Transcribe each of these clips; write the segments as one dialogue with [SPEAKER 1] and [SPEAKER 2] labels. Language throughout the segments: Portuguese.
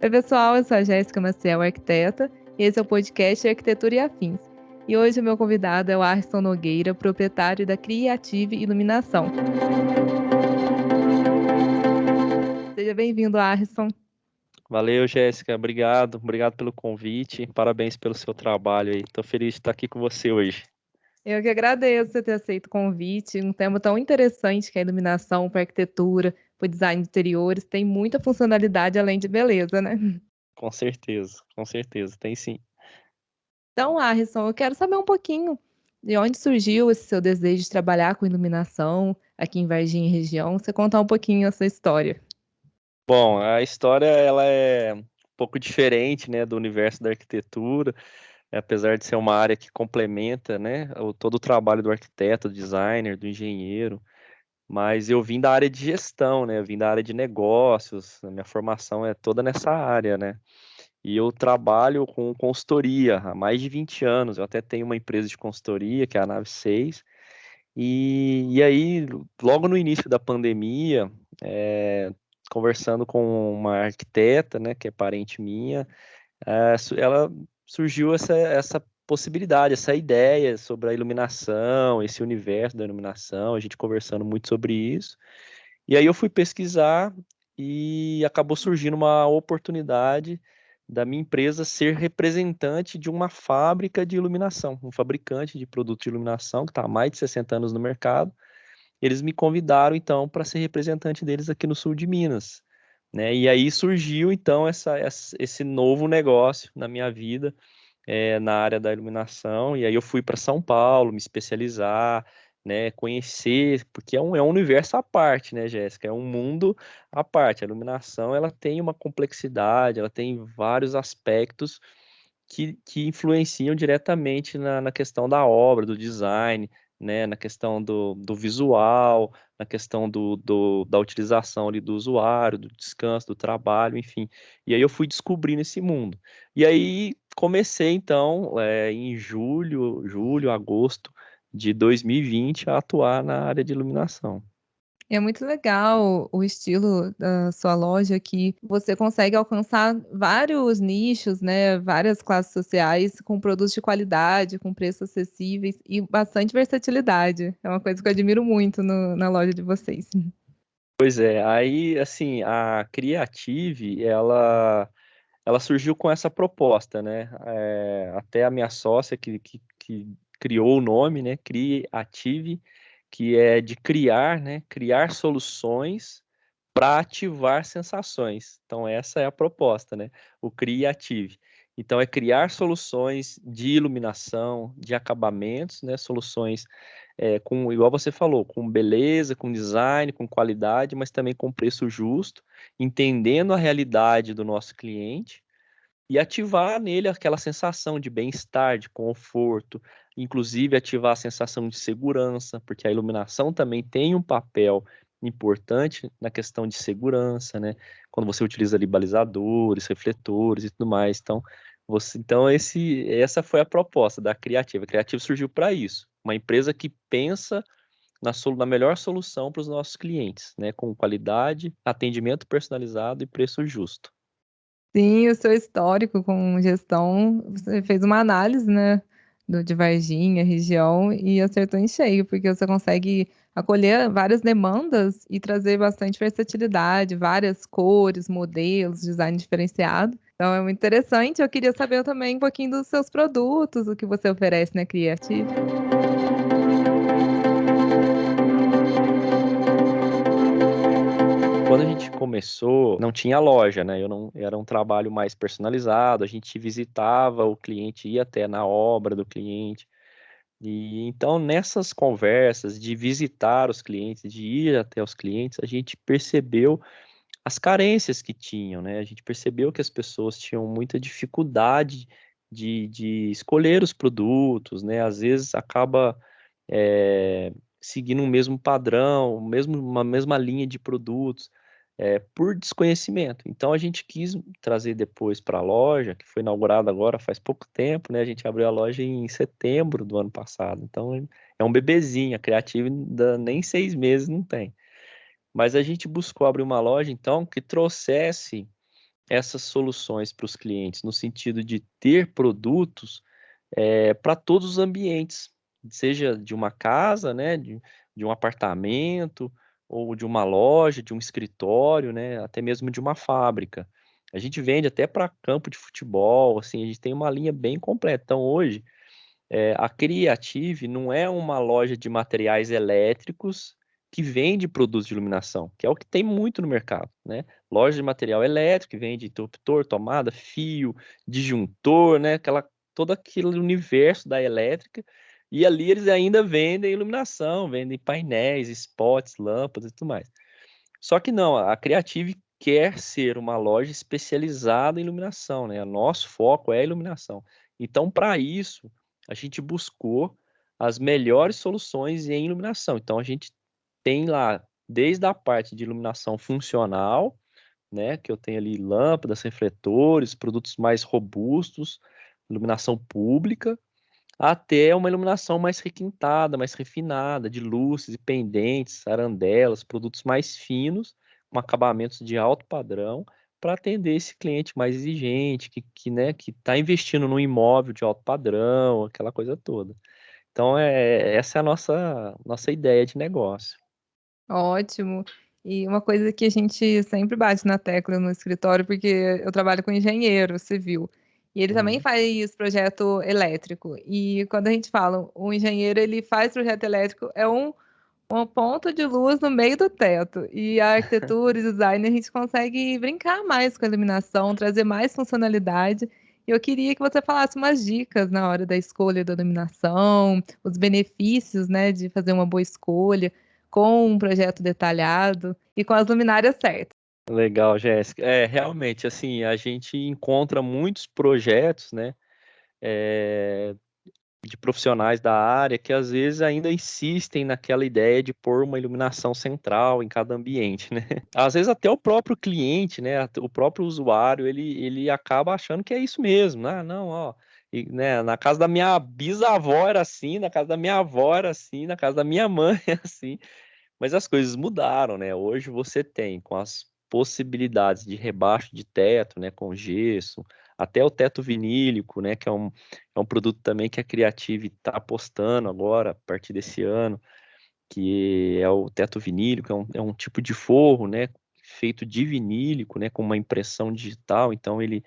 [SPEAKER 1] Oi, pessoal, eu sou a Jéssica Maciel, arquiteta, e esse é o podcast Arquitetura e Afins. E hoje o meu convidado é o Arrisson Nogueira, proprietário da Criative Iluminação. Seja bem-vindo, Arrisson.
[SPEAKER 2] Valeu, Jéssica. Obrigado pelo convite. Parabéns pelo seu trabalho aí. Estou feliz de estar aqui com você hoje.
[SPEAKER 1] Eu que agradeço você ter aceito o convite. Um tema tão interessante que é a iluminação para arquitetura, para o design de interiores, tem muita funcionalidade além de beleza, né?
[SPEAKER 2] Com certeza, tem sim.
[SPEAKER 1] Então, Arrisson, eu quero saber um pouquinho de onde surgiu esse seu desejo de trabalhar com iluminação aqui em Varginha e região. Você contar um pouquinho a sua história.
[SPEAKER 2] Bom, a história ela é um pouco diferente, né, do universo da arquitetura, apesar de ser uma área que complementa, né, todo o trabalho do arquiteto, do designer, do engenheiro. Mas eu vim da área de gestão, né? Eu vim da área de negócios. A minha formação é toda nessa área, né? E eu trabalho com consultoria há mais de 20 anos. Eu até tenho uma empresa de consultoria, que é a Nave 6. E aí, logo no início da pandemia, conversando com uma arquiteta, né, que é parente minha, ela surgiu essa possibilidade, essa ideia sobre a iluminação, esse universo da iluminação, a gente conversando muito sobre isso. E aí eu fui pesquisar e acabou surgindo uma oportunidade da minha empresa ser representante de uma fábrica de iluminação, um fabricante de produtos de iluminação que está há mais de 60 anos no mercado. Eles me convidaram então para ser representante deles aqui no sul de Minas, né? E aí surgiu então esse novo negócio na minha vida, na área da iluminação, e aí eu fui para São Paulo me especializar, né, conhecer, porque é um universo à parte, né, Jéssica? É um mundo à parte. A iluminação, ela tem uma complexidade, ela tem vários aspectos que influenciam diretamente na questão da obra, do design, né, na questão do visual, na questão da utilização ali do usuário, do descanso, do trabalho, enfim. E aí eu fui descobrindo esse mundo. E aí comecei, então, em julho, agosto de 2020, a atuar na área de iluminação.
[SPEAKER 1] É muito legal o estilo da sua loja, que você consegue alcançar vários nichos, né, várias classes sociais com produtos de qualidade, com preços acessíveis e bastante versatilidade. É uma coisa que eu admiro muito na loja de vocês.
[SPEAKER 2] Pois é, aí, assim, a Criative, ela surgiu com essa proposta, né? Até a minha sócia que criou o nome, né? Criative, que é de criar, né? Criar soluções para ativar sensações. Então, essa é a proposta, né? O Criative. Então, é criar soluções de iluminação, de acabamentos, né? Soluções com, igual você falou, com beleza, com design, com qualidade, mas também com preço justo, entendendo a realidade do nosso cliente e ativar nele aquela sensação de bem-estar, de conforto, inclusive ativar a sensação de segurança, porque a iluminação também tem um papel importante na questão de segurança, né? Quando você utiliza ali balizadores, refletores e tudo mais. Então essa foi a proposta da Criativa. A Criativa surgiu para isso, uma empresa que pensa na melhor solução para os nossos clientes, né? Com qualidade, atendimento personalizado e preço justo.
[SPEAKER 1] Sim, o seu histórico com gestão, você fez uma análise, né, de Varginha, região, e acertou em cheio, porque você consegue acolher várias demandas e trazer bastante versatilidade, várias cores, modelos, design diferenciado. Então é muito interessante. Eu queria saber também um pouquinho dos seus produtos, o que você oferece na Creative.
[SPEAKER 2] Quando a gente começou, não tinha loja, né? Eu não, era um trabalho mais personalizado, a gente visitava o cliente, ia até na obra do cliente. E então, nessas conversas de visitar os clientes, de ir até os clientes, a gente percebeu as carências que tinham, né? A gente percebeu que as pessoas tinham muita dificuldade de escolher os produtos, né? Às vezes acaba seguindo um mesmo padrão, uma mesma linha de produtos, por desconhecimento. Então a gente quis trazer depois para a loja, que foi inaugurada agora faz pouco tempo, né? A gente abriu a loja em setembro do ano passado. Então é um bebezinho, a Creative ainda nem 6 meses não tem. Mas a gente buscou abrir uma loja, então, que trouxesse essas soluções para os clientes, no sentido de ter produtos para todos os ambientes, seja de uma casa, né, de um apartamento, ou de uma loja, de um escritório, né, até mesmo de uma fábrica. A gente vende até para campo de futebol, assim, a gente tem uma linha bem completa. Então, hoje, a Creative não é uma loja de materiais elétricos que vende produtos de iluminação, que é o que tem muito no mercado, né? Loja de material elétrico que vende interruptor, tomada, fio, disjuntor, né? Todo aquele universo da elétrica. E ali eles ainda vendem iluminação, vendem painéis, spots, lâmpadas e tudo mais. Só que não, a Creative quer ser uma loja especializada em iluminação, né? Nosso foco é a iluminação. Então, para isso, a gente buscou as melhores soluções em iluminação. Então, a gente tem lá, desde a parte de iluminação funcional, né? Que eu tenho ali lâmpadas, refletores, produtos mais robustos, iluminação pública, até uma iluminação mais requintada, mais refinada, de luzes e pendentes, arandelas, produtos mais finos, com acabamentos de alto padrão, para atender esse cliente mais exigente, né, que está investindo num imóvel de alto padrão, aquela coisa toda. Então, essa é a nossa ideia de negócio.
[SPEAKER 1] Ótimo. E uma coisa que a gente sempre bate na tecla no escritório, porque eu trabalho com engenheiro civil, e ele também
[SPEAKER 2] Uhum.
[SPEAKER 1] faz projeto elétrico. E quando a gente fala, o engenheiro ele faz projeto elétrico, é um ponto de luz no meio do teto. E a arquitetura e design a gente consegue brincar mais com a iluminação, trazer mais funcionalidade. E eu queria que você falasse umas dicas na hora da escolha da iluminação, os benefícios, né, de fazer uma boa escolha com um projeto detalhado e com as luminárias certas.
[SPEAKER 2] Legal, Jéssica. Realmente, assim, a gente encontra muitos projetos, né? eh, de profissionais da área que às vezes ainda insistem naquela ideia de pôr uma iluminação central em cada ambiente, né? Às vezes até o próprio cliente, né, o próprio usuário, ele acaba achando que é isso mesmo, né? Não, ó, né, na casa da minha bisavó era assim, na casa da minha avó era assim, na casa da minha mãe é assim. Mas as coisas mudaram, né? Hoje você tem, com as possibilidades de rebaixo de teto, né, com gesso, até o teto vinílico, né, que é um produto também que a Creative está apostando agora, a partir desse ano, que é o teto vinílico, é um tipo de forro, né, feito de vinílico, né, com uma impressão digital, então ele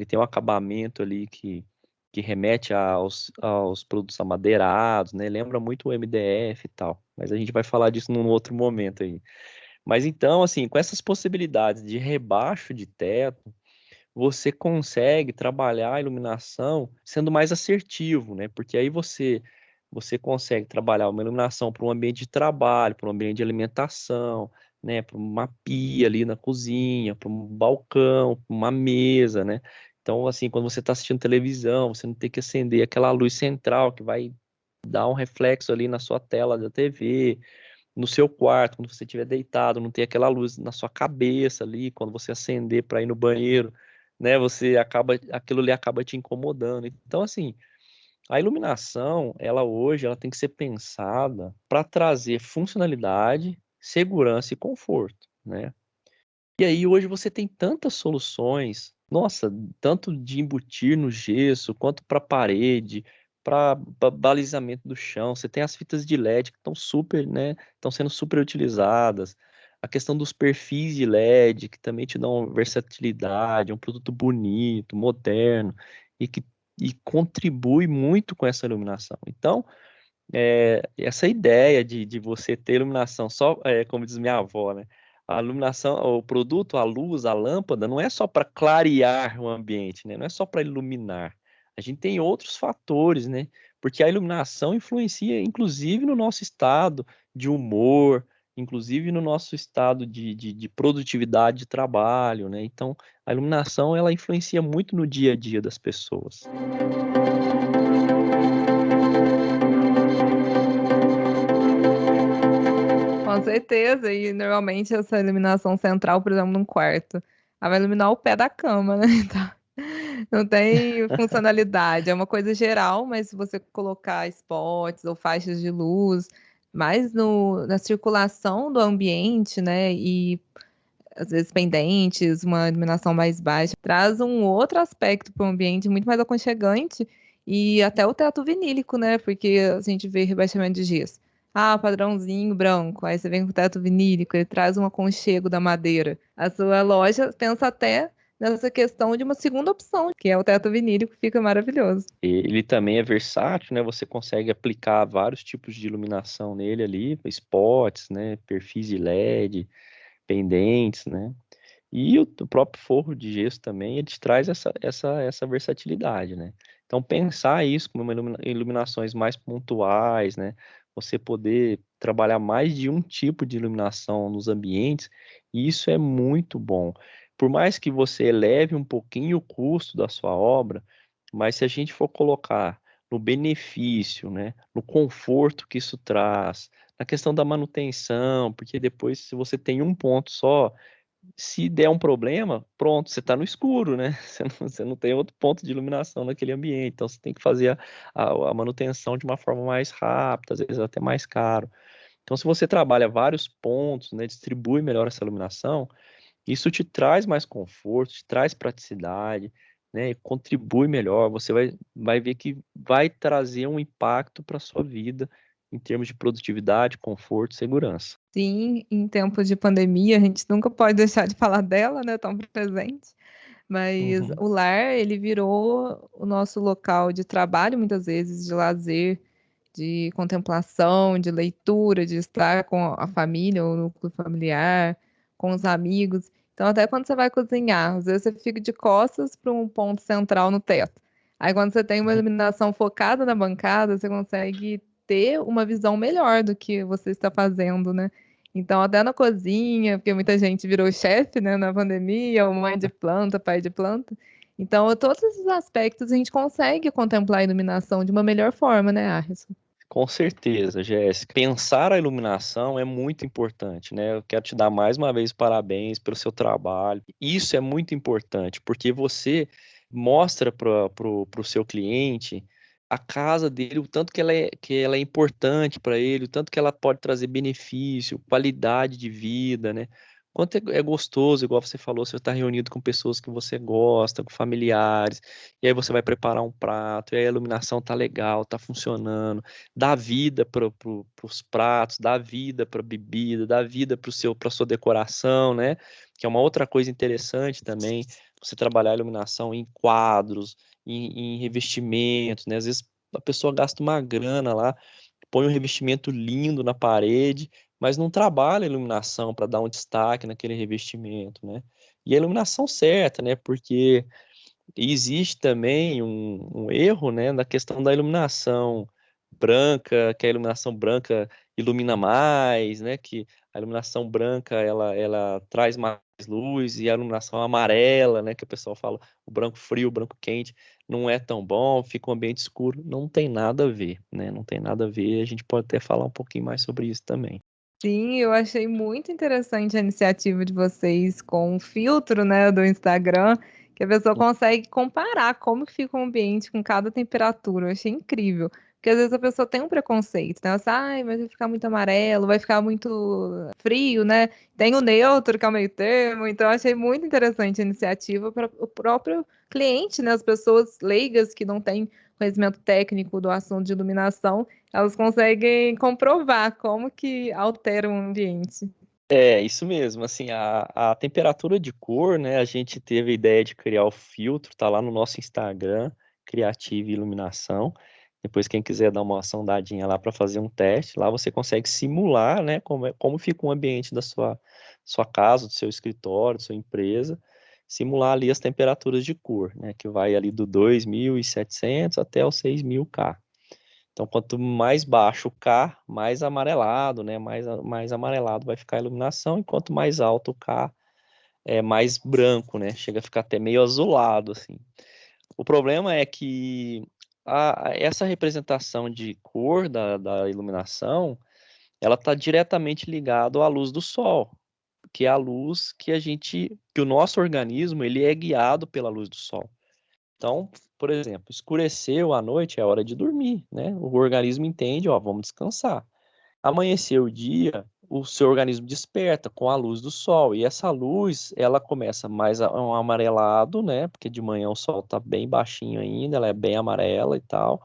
[SPEAKER 2] tem um acabamento ali que remete aos produtos amadeirados, né, lembra muito o MDF e tal, mas a gente vai falar disso num outro momento aí. Mas então, assim, com essas possibilidades de rebaixo de teto, você consegue trabalhar a iluminação sendo mais assertivo, né? Porque aí você consegue trabalhar uma iluminação para um ambiente de trabalho, para um ambiente de alimentação, né? Para uma pia ali na cozinha, para um balcão, pra uma mesa, né? Então, assim, quando você está assistindo televisão, você não tem que acender aquela luz central que vai dar um reflexo ali na sua tela da TV, no seu quarto, quando você estiver deitado, não tem aquela luz na sua cabeça ali, quando você acender para ir no banheiro, né? Aquilo ali acaba te incomodando. Então, assim, a iluminação, ela hoje, ela tem que ser pensada para trazer funcionalidade, segurança e conforto, né? E aí hoje você tem tantas soluções, nossa, tanto de embutir no gesso, quanto para parede, para balizamento do chão. Você tem as fitas de LED que estão super, né, estão sendo super utilizadas. A questão dos perfis de LED, que também te dão versatilidade, é um produto bonito, moderno e que contribui muito com essa iluminação. Então, essa ideia de você ter iluminação só, como diz minha avó, né? A iluminação, o produto, a luz, a lâmpada, não é só para clarear o ambiente, né? Não é só para iluminar. A gente tem outros fatores, né? Porque a iluminação influencia, inclusive, no nosso estado de humor, inclusive no nosso estado de produtividade de trabalho, né? Então, a iluminação, ela influencia muito no dia a dia das pessoas.
[SPEAKER 1] Com certeza, e normalmente essa iluminação central, por exemplo, num quarto, ela vai iluminar o pé da cama, né, então não tem funcionalidade, é uma coisa geral, mas se você colocar spots ou faixas de luz mais no na circulação do ambiente, né, e às vezes pendentes, uma iluminação mais baixa, traz um outro aspecto para o ambiente muito mais aconchegante e até o teto vinílico, né? Porque a gente vê rebaixamento de gesso. Ah, padrãozinho branco. Aí você vem com o teto vinílico, ele traz um aconchego da madeira. A sua loja pensa até nessa questão de uma segunda opção, que é o teto vinílico, fica maravilhoso.
[SPEAKER 2] Ele também é versátil, né? Você consegue aplicar vários tipos de iluminação nele ali, spots, né? Perfis de LED, pendentes, né? E o próprio forro de gesso também, ele te traz essa versatilidade, né? Então, pensar isso como uma iluminações mais pontuais, né? Você poder trabalhar mais de um tipo de iluminação nos ambientes, isso é muito bom. Por mais que você eleve um pouquinho o custo da sua obra, mas se a gente for colocar no benefício, né? No conforto que isso traz, na questão da manutenção, porque depois, se você tem um ponto só, se der um problema, pronto, você está no escuro, né? Você não tem outro ponto de iluminação naquele ambiente, então você tem que fazer a manutenção de uma forma mais rápida, às vezes até mais caro. Então, se você trabalha vários pontos, né, distribui melhor essa iluminação, isso te traz mais conforto, te traz praticidade, né, e contribui melhor. Você vai ver que vai trazer um impacto para a sua vida em termos de produtividade, conforto e segurança.
[SPEAKER 1] Sim, em tempos de pandemia, a gente nunca pode deixar de falar dela, né, tão presente. Mas
[SPEAKER 2] Uhum.
[SPEAKER 1] o lar, ele virou o nosso local de trabalho, muitas vezes, de lazer, de contemplação, de leitura, de estar com a família, ou o núcleo familiar, com os amigos. Então, até quando você vai cozinhar, às vezes você fica de costas para um ponto central no teto. Aí, quando você tem uma
[SPEAKER 2] Uhum.
[SPEAKER 1] iluminação focada na bancada, você consegue ter uma visão melhor do que você está fazendo, né? Então, até na cozinha, porque muita gente virou chefe, né, na pandemia, ou mãe de planta, pai de planta. Então, todos esses aspectos a gente consegue contemplar a iluminação de uma melhor forma, né, Arison?
[SPEAKER 2] Com certeza, Jéssica. Pensar a iluminação é muito importante, né? Eu quero te dar mais uma vez parabéns pelo seu trabalho. Isso é muito importante, porque você mostra para o seu cliente a casa dele, o tanto que ela é importante para ele, o tanto que ela pode trazer benefício, qualidade de vida, né? Quanto é gostoso, igual você falou, você está reunido com pessoas que você gosta, com familiares, e aí você vai preparar um prato, e aí a iluminação tá legal, tá funcionando, dá vida para os pratos, dá vida para a bebida, dá vida para sua decoração, né? Que é uma outra coisa interessante também, você trabalhar a iluminação em quadros, em revestimentos, né? Às vezes a pessoa gasta uma grana lá, põe um revestimento lindo na parede, mas não trabalha a iluminação para dar um destaque naquele revestimento, né? E a iluminação certa, né? Porque existe também um erro, né, na questão da iluminação branca, que a iluminação branca ilumina mais, né, que a iluminação branca ela traz mais luz e a iluminação amarela, né, que o pessoal fala o branco frio, o branco quente, não é tão bom, fica um ambiente escuro, não tem nada a ver, né, não tem nada a ver, a gente pode até falar um pouquinho mais sobre isso também.
[SPEAKER 1] Sim, eu achei muito interessante a iniciativa de vocês com o filtro, né, do Instagram, que a pessoa consegue comparar como que fica o ambiente com cada temperatura. Eu achei incrível. Porque às vezes a pessoa tem um preconceito, né? Ela fala, ai, mas vai ficar muito amarelo, vai ficar muito frio, né? Tem o neutro, que é o meio termo. Então, eu achei muito interessante a iniciativa para o próprio cliente, né? As pessoas leigas que não têm conhecimento técnico do assunto de iluminação, elas conseguem comprovar como que altera o ambiente.
[SPEAKER 2] É, isso mesmo, assim, a temperatura de cor, né, a gente teve a ideia de criar o filtro, tá lá no nosso Instagram, Criative Iluminação, depois quem quiser dar uma sondadinha lá para fazer um teste, lá você consegue simular, né, como fica o ambiente da sua casa, do seu escritório, da sua empresa, simular ali as temperaturas de cor, né, que vai ali do 2.700 até o 6.000 K. Então, quanto mais baixo o K, mais amarelado, né? Mais amarelado vai ficar a iluminação, e quanto mais alto o K, é mais branco, né? Chega a ficar até meio azulado, assim. O problema é que essa representação de cor da iluminação, ela está diretamente ligada à luz do sol, que é a luz que o nosso organismo, ele é guiado pela luz do sol. Então, por exemplo, escureceu à noite, é hora de dormir, né? O organismo entende, ó, vamos descansar. Amanheceu o dia, o seu organismo desperta com a luz do sol. E essa luz, ela começa mais um amarelado, né? Porque de manhã o sol tá bem baixinho ainda, ela é bem amarela e tal.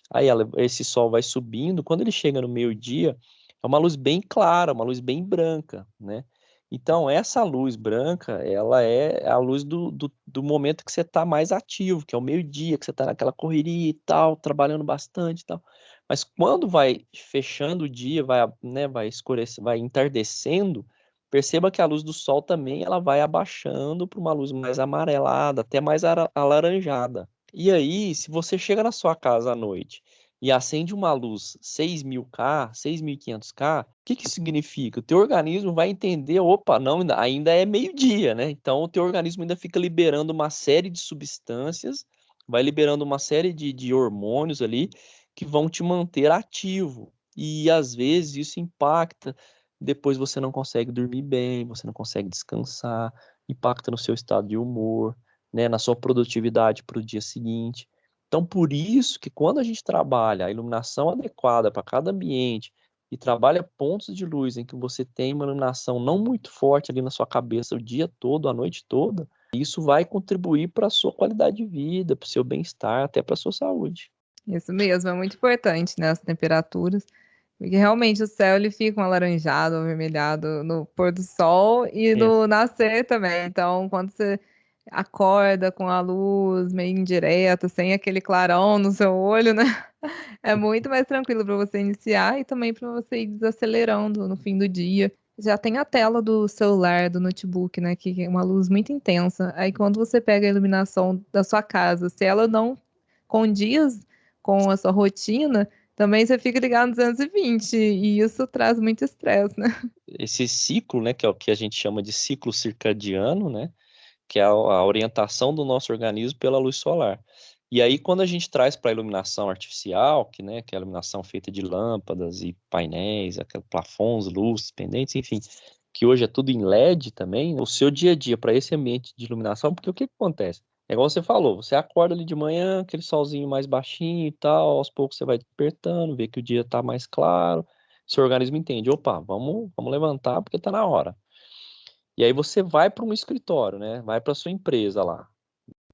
[SPEAKER 2] Aí esse sol vai subindo. Quando ele chega no meio-dia, é uma luz bem clara, uma luz bem branca, né? Então, essa luz branca, ela é a luz do momento que você está mais ativo, que é o meio-dia, que você está naquela correria e tal, trabalhando bastante e tal. Mas quando vai fechando o dia, vai escurecer, vai entardecendo, perceba que a luz do sol também ela vai abaixando para uma luz mais amarelada, até mais alaranjada. E aí, se você chega na sua casa à noite e acende uma luz 6.000K, 6.500K, o que que significa? O teu organismo vai entender, opa, não, ainda é meio-dia, né? Então o teu organismo ainda fica liberando uma série de substâncias, vai liberando uma série de hormônios ali que vão te manter ativo. E às vezes isso impacta, depois você não consegue dormir bem, você não consegue descansar, impacta no seu estado de humor, né, na sua produtividade para o dia seguinte. Então, por isso que quando a gente trabalha a iluminação adequada para cada ambiente e trabalha pontos de luz em que você tem uma iluminação não muito forte ali na sua cabeça o dia todo, a noite toda, isso vai contribuir para a sua qualidade de vida, para o seu bem-estar, até para a sua saúde.
[SPEAKER 1] Isso mesmo, é muito importante, né, as temperaturas, porque realmente o céu ele fica um alaranjado, avermelhado no pôr do sol e
[SPEAKER 2] É.
[SPEAKER 1] no nascer também. Então, quando você acorda com a luz meio indireta, sem aquele clarão no seu olho, né, é muito mais tranquilo para você iniciar e também para você ir desacelerando no fim do dia. Já tem a tela do celular, do notebook, né, que é uma luz muito intensa. Aí quando você pega a iluminação da sua casa, se ela não condiz com a sua rotina, também você fica ligado no 220 e isso traz muito estresse, né?
[SPEAKER 2] Esse ciclo, né, que é o que a gente chama de ciclo circadiano, né, que é a orientação do nosso organismo pela luz solar. E aí, quando a gente traz para a iluminação artificial, que é a iluminação feita de lâmpadas e painéis, aqueles plafons, luzes, pendentes, enfim, que hoje é tudo em LED também, o seu dia a dia para esse ambiente de iluminação, porque o que que acontece? É igual você falou, você acorda ali de manhã, aquele solzinho mais baixinho e tal, aos poucos você vai despertando, vê que o dia está mais claro, seu organismo entende, opa, vamos levantar porque está na hora. E aí você vai para um escritório, né? Vai para sua empresa lá,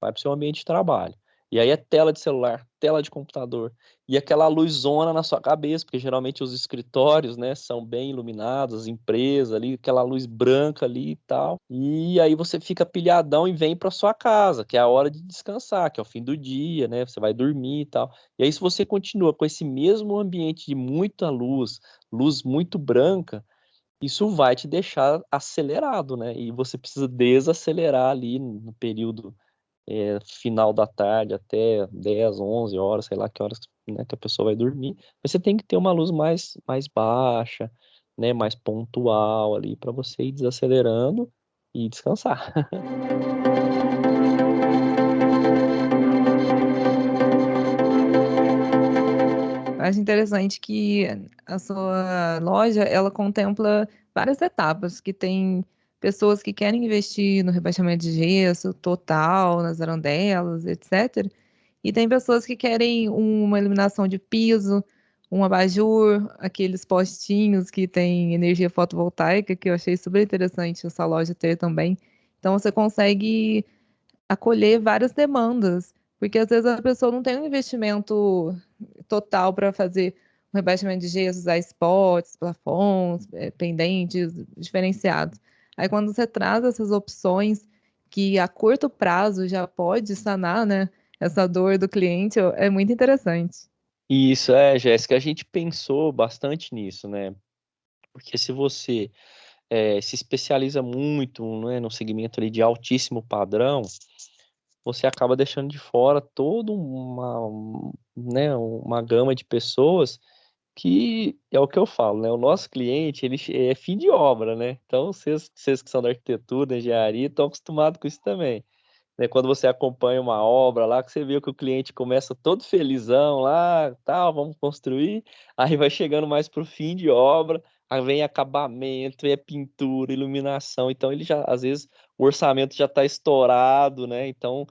[SPEAKER 2] vai para o seu ambiente de trabalho. E aí é tela de celular, tela de computador e aquela luzona na sua cabeça, porque geralmente os escritórios, né, são bem iluminados, as empresas ali, aquela luz branca ali e tal. E aí você fica pilhadão e vem para sua casa, que é a hora de descansar, que é o fim do dia, né? Você vai dormir e tal. E aí se você continua com esse mesmo ambiente de muita luz, luz muito branca, isso vai te deixar acelerado, né? E você precisa desacelerar ali no período final da tarde até 10, 11 horas, sei lá que horas, né, que a pessoa vai dormir. Mas você tem que ter uma luz mais baixa, né, mais pontual ali para você ir desacelerando e descansar.
[SPEAKER 1] Eu acho interessante que a sua loja, ela contempla várias etapas, que tem pessoas que querem investir no rebaixamento de gesso total, nas arandelas, etc. E tem pessoas que querem uma iluminação de piso, um abajur, aqueles postinhos que tem energia fotovoltaica, que eu achei super interessante essa loja ter também. Então você consegue acolher várias demandas, porque às vezes a pessoa não tem um investimento total para fazer um rebaixamento de gesso, usar spots, plafons, pendentes diferenciados. Aí quando você traz essas opções que a curto prazo já pode sanar, né, essa dor do cliente, é muito interessante.
[SPEAKER 2] E isso Jéssica, a gente pensou bastante nisso, né? Porque se você se especializa muito, né, no segmento ali de altíssimo padrão, você acaba deixando de fora toda né, uma gama de pessoas que é o que eu falo, né? O nosso cliente, ele é fim de obra, né? Então, vocês que são da arquitetura, da engenharia, estão acostumados com isso também, né? Quando você acompanha uma obra lá, que você vê que o cliente começa todo felizão lá, tal, vamos construir, aí vai chegando mais pro fim de obra, aí vem acabamento, é pintura, iluminação, então ele já, às vezes, o orçamento já está estourado, né? Então,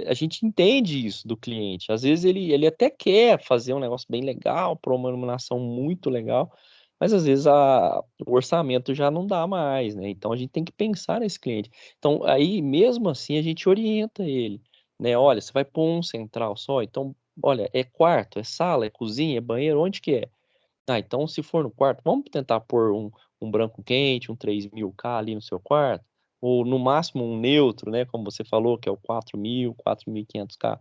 [SPEAKER 2] a gente entende isso do cliente. Às vezes ele até quer fazer um negócio bem legal, para uma iluminação muito legal, mas às vezes o orçamento já não dá mais, né? Então a gente tem que pensar nesse cliente. Então aí mesmo assim a gente orienta ele, né? Olha, você vai pôr um central só, então olha, é quarto, é sala, é cozinha, é banheiro, onde que é? Ah, então se for no quarto, vamos tentar pôr um branco quente, um 3000K ali no seu quarto, ou no máximo um neutro, né? Como você falou, que é o 4000, 4500K,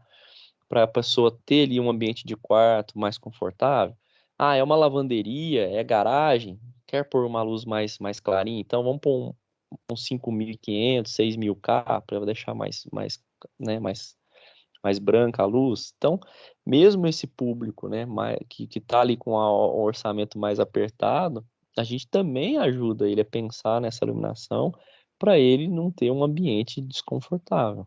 [SPEAKER 2] para a pessoa ter ali um ambiente de quarto mais confortável. Ah, é uma lavanderia, é garagem, quer pôr uma luz mais clarinha, então vamos pôr um 5500, 6000K para deixar né, mais branca a luz. Então, mesmo esse público, né, que tá ali com o orçamento mais apertado, a gente também ajuda ele a pensar nessa iluminação para ele não ter um ambiente desconfortável.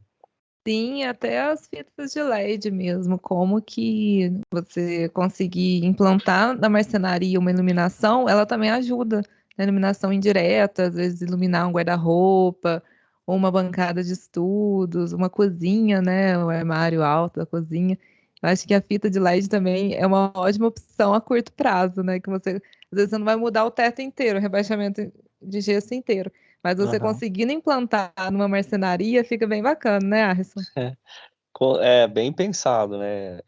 [SPEAKER 1] Sim, até as fitas de LED mesmo, como que você conseguir implantar na marcenaria uma iluminação, ela também ajuda na iluminação indireta, às vezes iluminar um guarda-roupa, ou uma bancada de estudos, uma cozinha, né, o armário alto da cozinha. Eu acho que a fita de LED também é uma ótima opção a curto prazo, né, que você, às vezes você não vai mudar o teto inteiro, o rebaixamento de gesso inteiro, mas você
[SPEAKER 2] Aham.
[SPEAKER 1] conseguindo implantar numa marcenaria fica bem bacana, né, Arson?
[SPEAKER 2] É bem pensado, né?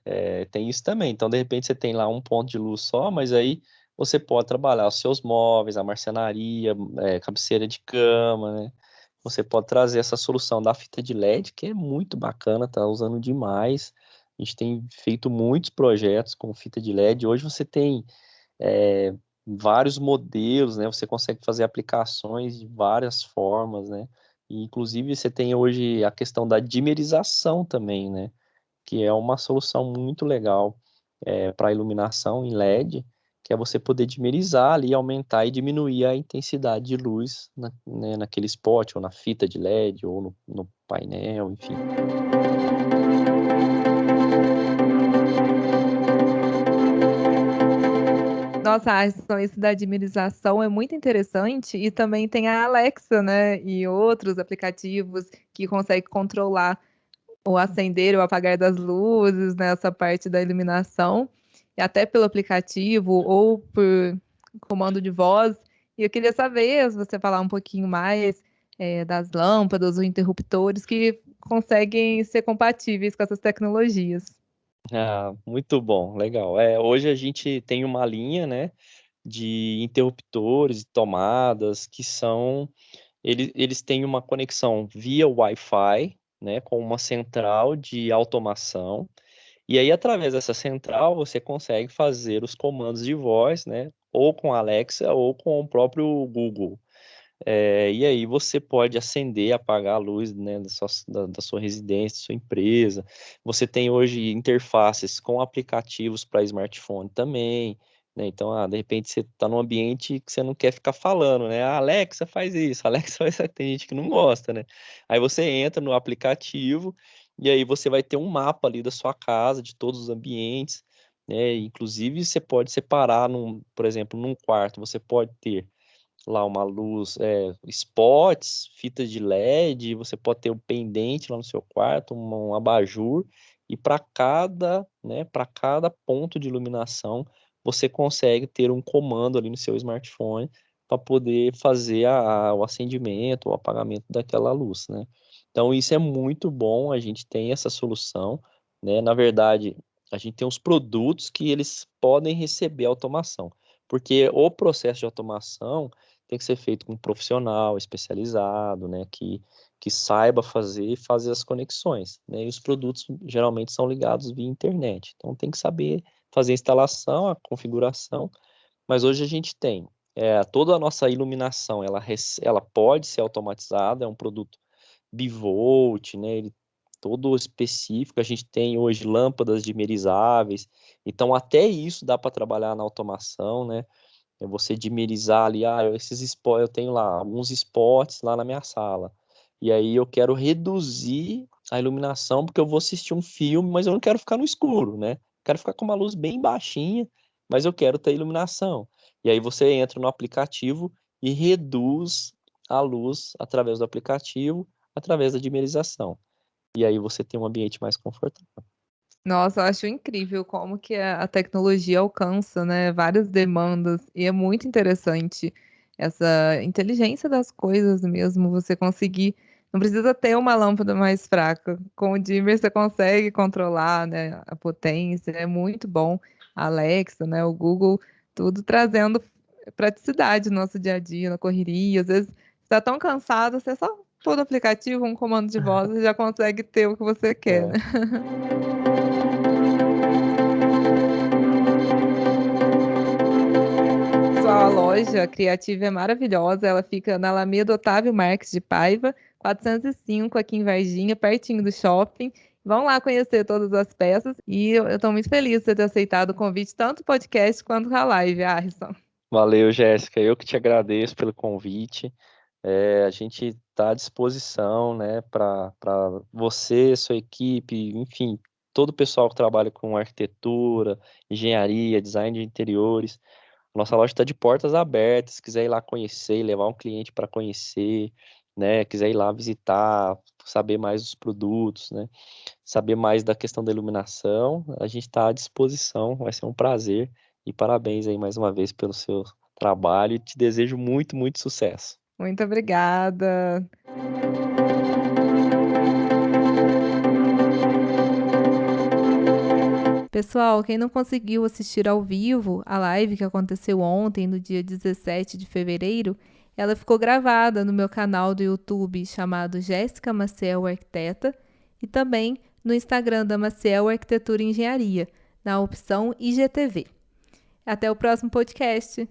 [SPEAKER 2] Tem isso também. Então, de repente, você tem lá um ponto de luz só, mas aí você pode trabalhar os seus móveis, a marcenaria, cabeceira de cama, né? Você pode trazer essa solução da fita de LED, que é muito bacana, tá usando demais. A gente tem feito muitos projetos com fita de LED. Hoje você tem é, vários modelos, né? Você consegue fazer aplicações de várias formas, né? E, inclusive, você tem hoje a questão da dimerização também, né? Que é uma solução muito legal para iluminação em LED, que é você poder dimerizar ali, aumentar e diminuir a intensidade de luz né, naquele spot, ou na fita de LED, ou no painel, enfim.
[SPEAKER 1] Nossa, Alisson, isso da dimerização é muito interessante e também tem a Alexa, né? E outros aplicativos que conseguem controlar o acender ou apagar das luzes, né? Essa parte da iluminação, e até pelo aplicativo ou por comando de voz. E eu queria saber, se você falar um pouquinho mais, das lâmpadas ou interruptores que conseguem ser compatíveis com essas tecnologias.
[SPEAKER 2] Ah, muito bom, legal. Hoje a gente tem uma linha, né, de interruptores e tomadas que são eles têm uma conexão via Wi-Fi, né, com uma central de automação. E aí, através dessa central, você consegue fazer os comandos de voz, né, ou com a Alexa ou com o próprio Google. E aí você pode acender, apagar a luz, né, da sua residência, da sua empresa. Você tem hoje interfaces com aplicativos para smartphone também, né? Então, de repente você está num ambiente que você não quer ficar falando, né? Alexa faz isso, Alexa faz isso. Tem gente que não gosta, né? Aí você entra no aplicativo e aí você vai ter um mapa ali da sua casa, de todos os ambientes, né? Inclusive você pode separar, por exemplo, num quarto, você pode ter lá uma luz, spots, fitas de LED, você pode ter um pendente lá no seu quarto, um abajur, e para cada ponto de iluminação, você consegue ter um comando ali no seu smartphone para poder fazer o acendimento, o apagamento daquela luz, né? Então isso é muito bom, a gente tem essa solução, né? Na verdade, a gente tem os produtos que eles podem receber automação, porque o processo de automação tem que ser feito com um profissional especializado, né, que saiba fazer as conexões, né, e os produtos geralmente são ligados via internet, então tem que saber fazer a instalação, a configuração, mas hoje a gente tem toda a nossa iluminação, ela pode ser automatizada, é um produto bivolt, né, ele todo específico, a gente tem hoje lâmpadas dimerizáveis, então até isso dá para trabalhar na automação, né, é você dimerizar ali, esses spots, eu tenho lá alguns spots lá na minha sala. E aí eu quero reduzir a iluminação porque eu vou assistir um filme, mas eu não quero ficar no escuro, né? Quero ficar com uma luz bem baixinha, mas eu quero ter iluminação. E aí você entra no aplicativo e reduz a luz através do aplicativo, através da dimerização. E aí você tem um ambiente mais confortável.
[SPEAKER 1] Nossa, eu acho incrível como que a tecnologia alcança, né, várias demandas e é muito interessante essa inteligência das coisas mesmo, você conseguir não precisa ter uma lâmpada mais fraca, com o dimmer você consegue controlar, né, a potência, é muito bom. A Alexa, né, o Google, tudo trazendo praticidade no nosso dia a dia, na correria, às vezes você tá tão cansado, você só pôr no aplicativo, um comando de voz e já consegue ter o que você quer, né.
[SPEAKER 2] É.
[SPEAKER 1] Sua loja criativa é maravilhosa, ela fica na Alameda Otávio Marques de Paiva, 405 aqui em Varginha, pertinho do shopping. Vão lá conhecer todas as peças e eu estou muito feliz de você ter aceitado o convite, tanto o podcast quanto a live, Arison.
[SPEAKER 2] Valeu, Jéssica. Eu que te agradeço pelo convite. A gente está à disposição, né, para você, sua equipe, enfim, todo o pessoal que trabalha com arquitetura, engenharia, design de interiores. Nossa loja está de portas abertas. Se quiser ir lá conhecer, levar um cliente para conhecer, né, quiser ir lá visitar, saber mais dos produtos, né, saber mais da questão da iluminação, a gente está à disposição. Vai ser um prazer. E parabéns aí mais uma vez pelo seu trabalho e te desejo muito, muito sucesso.
[SPEAKER 1] Muito obrigada. Pessoal, quem não conseguiu assistir ao vivo a live que aconteceu ontem, no dia 17 de fevereiro, ela ficou gravada no meu canal do YouTube chamado Jéssica Maciel Arquiteta e também no Instagram da Maciel Arquitetura e Engenharia, na opção IGTV. Até o próximo podcast!